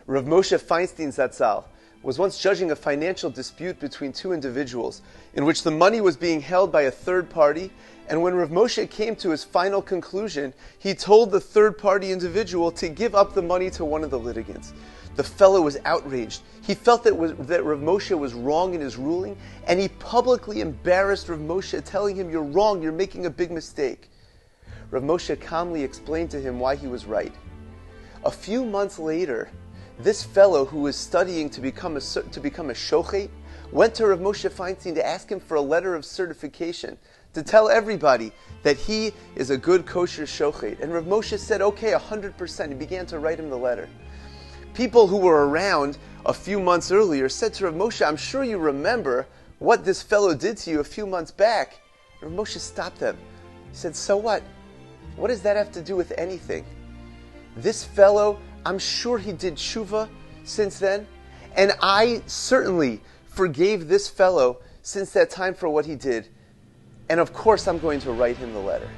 Rav Moshe Feinstein Zatzal was once judging a financial dispute between two individuals in which the money was being held by a third party, and when Rav Moshe came to his final conclusion, he told the third party individual to give up the money to one of the litigants. The fellow was outraged. He felt that Rav Moshe was wrong in his ruling, and he publicly embarrassed Rav Moshe, telling him, "You're wrong, you're making a big mistake." Rav Moshe calmly explained to him why he was right. A few months later, this fellow who was studying to become a shochet went to Rav Moshe Feinstein to ask him for a letter of certification, to tell everybody that he is a good kosher shochet. And Rav Moshe said, okay, 100%. He began to write him the letter. People who were around a few months earlier said to Rav Moshe, I'm sure you remember what this fellow did to you a few months back. Rav Moshe stopped them. He said, so what? What does that have to do with anything? This fellow, I'm sure he did tshuva since then, and I certainly forgave this fellow since that time for what he did. And of course I'm going to write him the letter.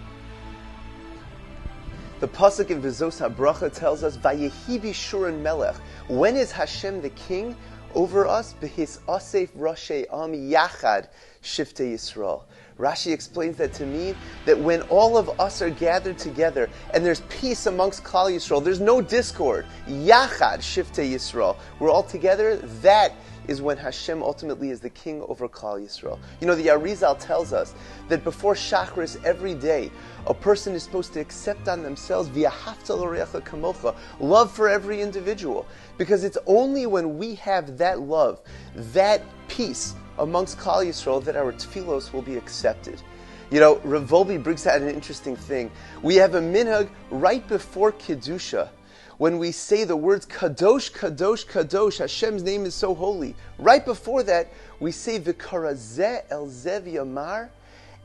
The pasuk in V'zos HaBracha tells us, Vayehi b'shuren melech. When is Hashem the king over us? B'his asef rashei am yachad shiftei Yisrael. Rashi explains that to mean that when all of us are gathered together and there's peace amongst Klal Yisrael, there's no discord, yachad shiftei Yisrael, we're all together, that is when Hashem ultimately is the king over Klal Yisrael. You know, the Arizal tells us that before Shachris every day, a person is supposed to accept on themselves v'ahavta l'reacha kamocha, love for every individual. Because it's only when we have that love, that peace amongst Klal Yisrael, that our tefillos will be accepted. You know, Rav Volbe brings out an interesting thing. We have a minhag right before Kedusha, when we say the words Kadosh, Kadosh, Kadosh, Hashem's name is so holy. Right before that, we say V'karazeh el zev yamar,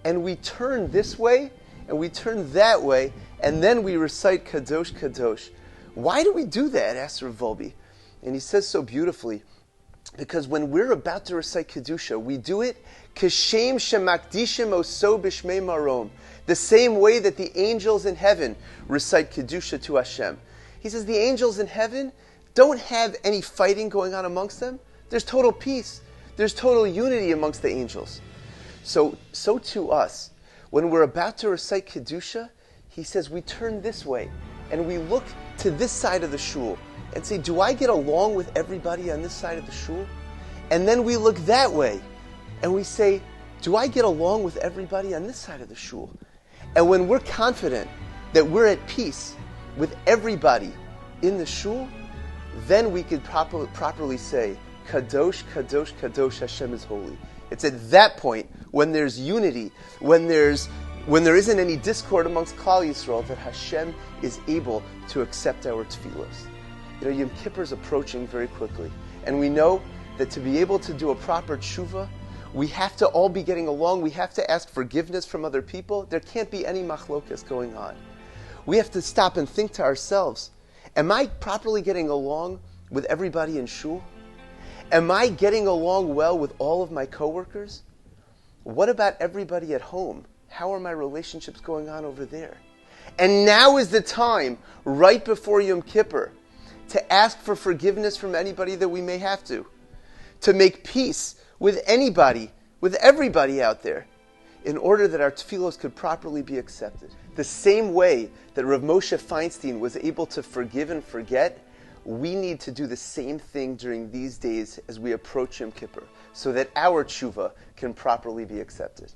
and we turn this way, and we turn that way, and then we recite Kadosh, Kadosh. Why do we do that? Asked Rav Volbe. And he says so beautifully, because when we're about to recite Kedusha, we do it Kashem shemakdishim oso b'shmei marom, the same way that the angels in heaven recite Kedusha to Hashem. He says the angels in heaven don't have any fighting going on amongst them. There's total peace. There's total unity amongst the angels. So to us, when we're about to recite Kedusha, he says we turn this way and we look to this side of the shul and say, do I get along with everybody on this side of the shul? And then we look that way and we say, do I get along with everybody on this side of the shul? And when we're confident that we're at peace with everybody in the shul, then we could properly say, Kadosh, Kadosh, Kadosh, Hashem is holy. It's at that point, when there's unity, when there isn't any discord amongst Klal Yisrael, that Hashem is able to accept our tefillos. You know, Yom Kippur is approaching very quickly, and we know that to be able to do a proper tshuva, we have to all be getting along. We have to ask forgiveness from other people. There can't be any machlokas going on. We have to stop and think to ourselves, am I properly getting along with everybody in shul? Am I getting along well with all of my coworkers? What about everybody at home? How are my relationships going on over there? And now is the time, right before Yom Kippur, to ask for forgiveness from anybody that we may have to make peace with anybody, with everybody out there, in order that our tefillos could properly be accepted. The same way that Rav Moshe Feinstein was able to forgive and forget, we need to do the same thing during these days as we approach Yom Kippur, so that our tshuva can properly be accepted.